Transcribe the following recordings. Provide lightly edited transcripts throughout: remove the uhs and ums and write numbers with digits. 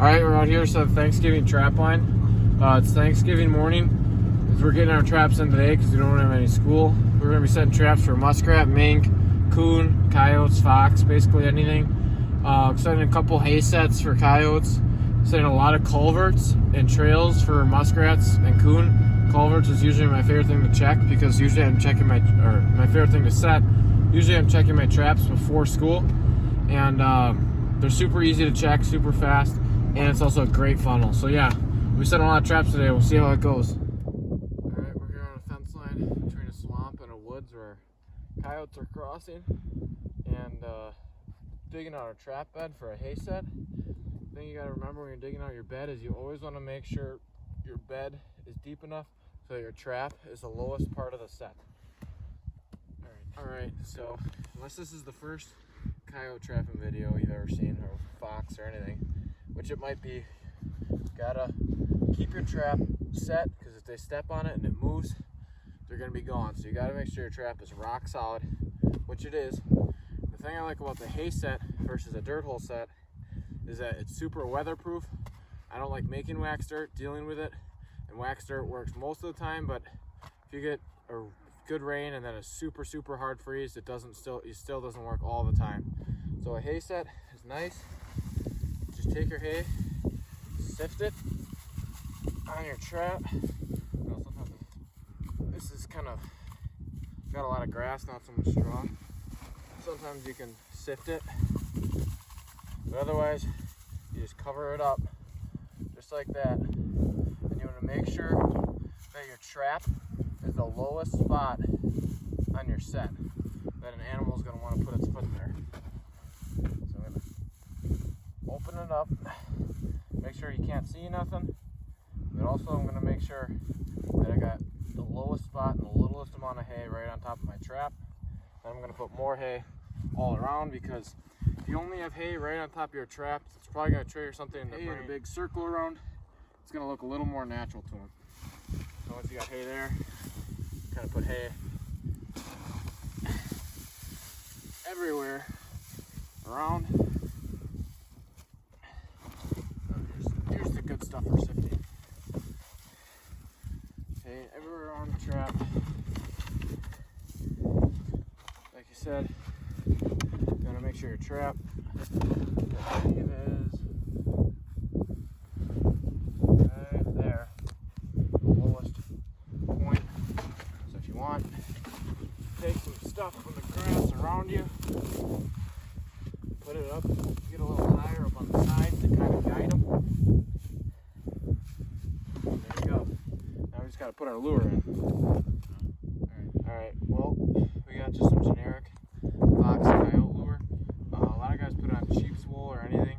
Alright, we're out here, so Thanksgiving trap line. It's Thanksgiving morning, as we're getting our traps in today because we don't have any school. We're going to be setting traps for muskrat, mink, coon, coyotes, fox, basically anything. Setting a couple hay sets for coyotes. Setting a lot of culverts and trails for muskrats and coon. Culverts is usually my favorite thing to check because usually I'm checking my favorite thing to set. Usually I'm checking my traps before school, and they're super easy to check, super fast. And it's also a great funnel. So yeah, we set a lot of traps today. We'll see how it goes. Alright, we're here on a fence line between a swamp and a woods where coyotes are crossing. And digging out our trap bed for a hay set. The thing you gotta remember when you're digging out your bed is you always wanna make sure your bed is deep enough so your trap is the lowest part of the set. Alright, so unless this is the first coyote trapping video you've ever seen, or fox or anything, which it might be, gotta keep your trap set, because if they step on it and it moves, they're gonna be gone. So you gotta make sure your trap is rock solid, which it is. The thing I like about the hay set versus a dirt hole set is that it's super weatherproof. I don't like making wax dirt, dealing with it, and wax dirt works most of the time, but if you get a good rain and then a super hard freeze, it still doesn't work all the time. So a hay set is nice. Just take your hay, sift it on your trap. This is kind of got a lot of grass, not so much straw. Sometimes you can sift it, but otherwise you just cover it up just like that. And you want to make sure that your trap is the lowest spot on your set that an animal is going to want to put its foot there. So I'm going to open it up, make sure you can't see nothing, but also I'm going to make sure that I got the lowest spot and the littlest amount of hay right on top of my trap. Then I'm going to put more hay all around, because if you only have hay right on top of your trap, it's probably going to trigger something in a big circle around. It's going to look a little more natural to them. So once you got hay there, kind of put hay everywhere around. Here's the good stuff for sifting. Hay everywhere around the trap. Like you said, you gotta make sure your trap is right there, the lowest point. So if you want, take some stuff from the grass around you, put it up, get a little higher up on the sides to kind of guide them. There you go. Now we just gotta put our lure in. Alright, well, we got just some generic fox coyote lure. A lot of guys put it on sheep's wool or anything.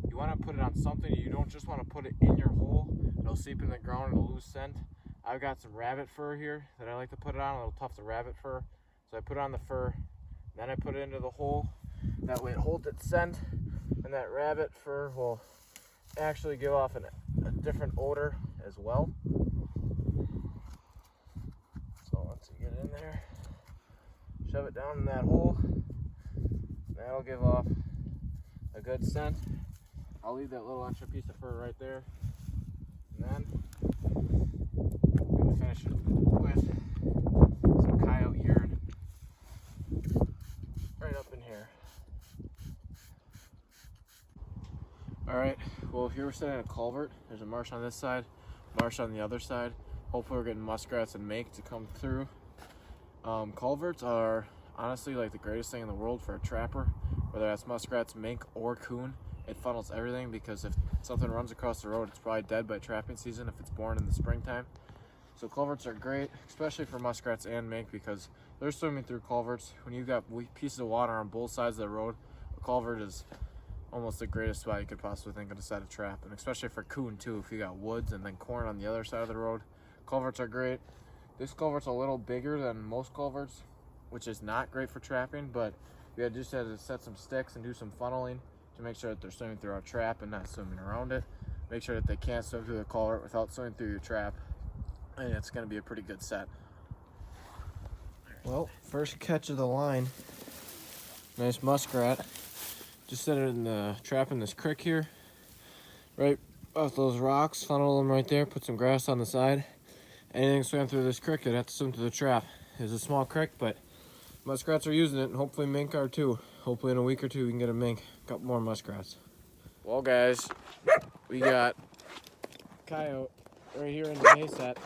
You want to put it on something, you don't just want to put it in your hole. It'll seep in the ground and it'll lose scent. I've got some rabbit fur here that I like to put it on, a little tuft of rabbit fur. So I put it on the fur, then I put it into the hole. That way it holds its scent, and that rabbit fur will actually give off a different odor as well. So once you get in there, shove it down in that hole. That'll give off a good scent. I'll leave that little extra piece of fur right there. And then I'm going to finish it with some coyote urine right up in here. Alright, well here we're setting a culvert. There's a marsh on this side, marsh on the other side. Hopefully we're getting muskrats and mink to come through. Culverts are honestly like the greatest thing in the world for a trapper, whether that's muskrats, mink, or coon. It funnels everything, because if something runs across the road, it's probably dead by trapping season if it's born in the springtime. So culverts are great, especially for muskrats and mink, because they're swimming through culverts. When you've got pieces of water on both sides of the road, a culvert is almost the greatest spot you could possibly think of to set a trap. And especially for coon too, if you got woods and then corn on the other side of the road, culverts are great. This culvert's a little bigger than most culverts, which is not great for trapping, but we just had to set some sticks and do some funneling to make sure that they're swimming through our trap and not swimming around it. Make sure that they can't swim through the culvert without swimming through your trap, and it's going to be a pretty good set. Well, first catch of the line. Nice muskrat. Just set it in the trap in this creek here. right off those rocks, funnel them right there, put some grass on the side. Anything swam through this creek, they'd have to swim through the trap. It's a small creek, but muskrats are using it, and hopefully mink are too. Hopefully in a week or two we can get a mink, a couple more muskrats. Well guys, we got coyote right here in the hay set.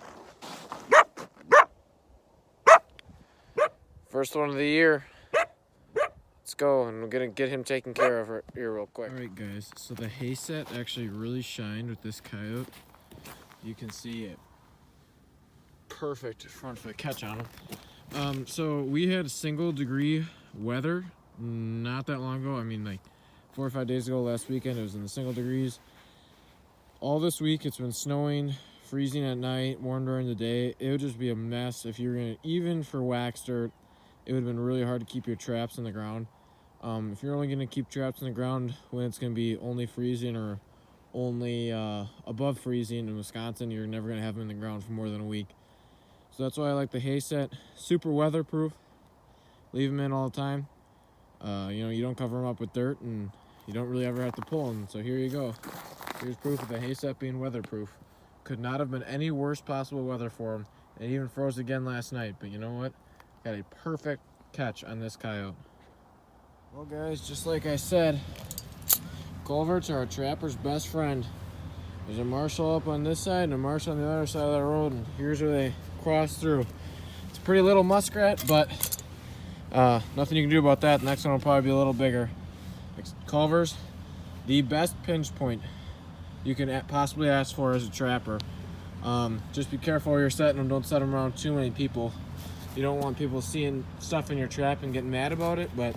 First one of the year. Let's go, and we're gonna get him taken care of here real quick. All right guys, so the hay set actually really shined with this coyote. You can see it. Perfect front foot catch on him. So we had single degree weather not that long ago. I mean, like 4 or 5 days ago, last weekend, it was in the single degrees. All this week it's been snowing, freezing at night, warm during the day. It would just be a mess if you were gonna, even for wax dirt, it would have been really hard to keep your traps in the ground. If you're only gonna keep traps in the ground when it's gonna be only freezing or only above freezing in Wisconsin, you're never gonna have them in the ground for more than a week. So that's why I like the hay set. Super weatherproof. Leave them in all the time. You know, you don't cover them up with dirt, and you don't really ever have to pull them. So here you go. Here's proof of the hay set being weatherproof. Could not have been any worst possible weather for them. It even froze again last night, but you know what? Got a perfect catch on this coyote. Well guys, just like I said, culverts are a trapper's best friend. There's a marshal up on this side and a marshal on the other side of the road, and here's where they cross through. It's a pretty little muskrat, but nothing you can do about that. The next one will probably be a little bigger. Culvers, the best pinch point you can possibly ask for as a trapper. Just be careful where you're setting them. Don't set them around too many people. You don't want people seeing stuff in your trap and getting mad about it, but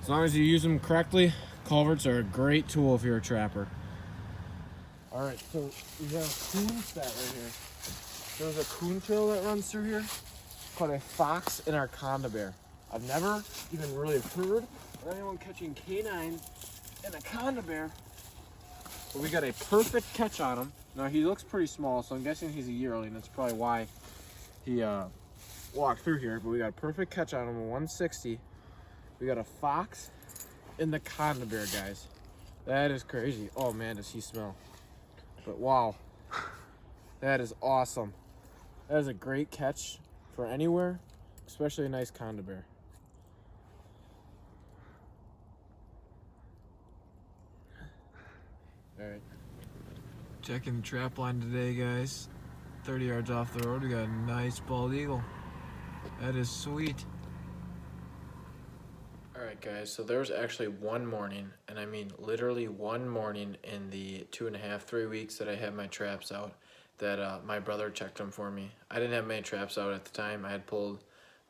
as long as you use them correctly, culverts are a great tool if you're a trapper. All right, so we have a coon set right here. There's a coon trail that runs through here called a fox and our conda bear. I've never even really heard of anyone catching canine and a conda bear, but we got a perfect catch on him. Now he looks pretty small, so I'm guessing he's a yearling. That's probably why he walked through here, but we got a perfect catch on him, a 160. We got a fox and the conda bear, guys. That is crazy. Oh man, does he smell. But wow, that is awesome. That is a great catch for anywhere, especially a nice conda bear. All right. Checking the trap line today, guys. 30 yards off the road, we got a nice bald eagle. That is sweet. Alright guys, so there was actually one morning, and I mean literally one morning in the 2.5, 3 weeks that I had my traps out, that my brother checked them for me. I didn't have many traps out at the time. I had pulled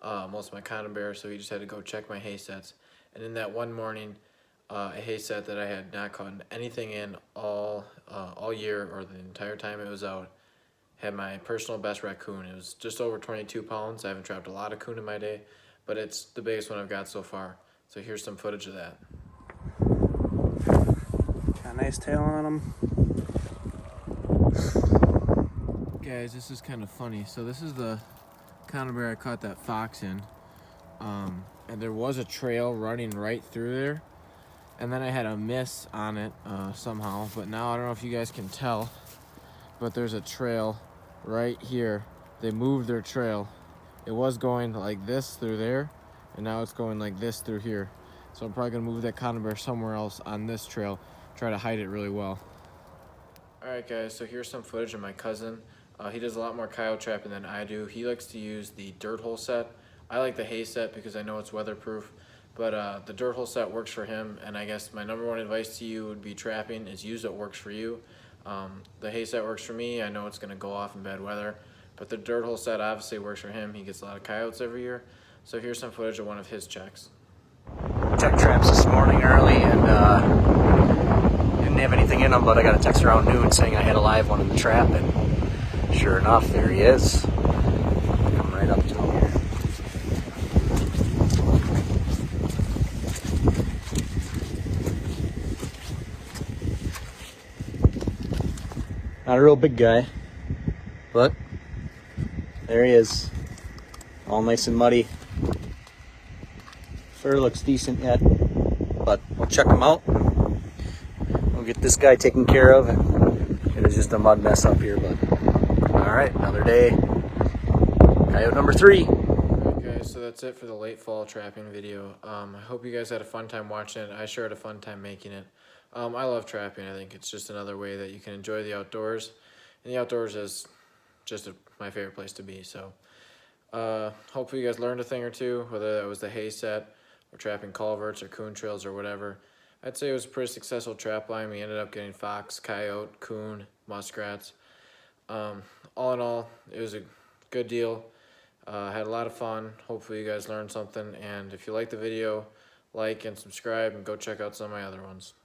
most of my conda bears, so he just had to go check my hay sets. And in that one morning, a hay set that I had not caught anything in all year, or the entire time it was out, had my personal best raccoon. It was just over 22 pounds. I haven't trapped a lot of coon in my day, but it's the biggest one I've got so far. So here's some footage of that. Got a nice tail on him. Guys, this is kind of funny. So this is the conda bear I caught that fox in. And there was a trail running right through there. And then I had a miss on it somehow. But now I don't know if you guys can tell, but there's a trail right here. They moved their trail. It was going like this through there, and now it's going like this through here. So I'm probably gonna move that conda bear somewhere else on this trail, try to hide it really well. All right guys, so here's some footage of my cousin. He does a lot more coyote trapping than I do. He likes to use the dirt hole set. I like the hay set because I know it's weatherproof, but the dirt hole set works for him, and I guess my #1 advice to you would be trapping is use what works for you. The hay set works for me. I know it's gonna go off in bad weather, but the dirt hole set obviously works for him. He gets a lot of coyotes every year. So here's some footage of one of his checks. Checked traps this morning early and didn't have anything in them, but I got a text around noon saying I had a live one in the trap, and sure enough, there he is. Come right up to him. Not a real big guy, but there he is, all nice and muddy. Fur looks decent yet, but we'll check him out. We'll We'll get this guy taken care of. It is just a mud mess up here, but all right, another day. Coyote number 3. Alright guys, so that's it for the late fall trapping video. I hope you guys had a fun time watching it. I sure had a fun time making it. I love trapping. I think it's just another way that you can enjoy the outdoors. And the outdoors is just my favorite place to be. So hopefully you guys learned a thing or two, whether that was the hay set or trapping culverts or coon trails or whatever. I'd say it was a pretty successful trap line. We ended up getting fox, coyote, coon, muskrats. All in all, it was a good deal. Had a lot of fun. Hopefully you guys learned something. And if you like the video, like and subscribe and go check out some of my other ones.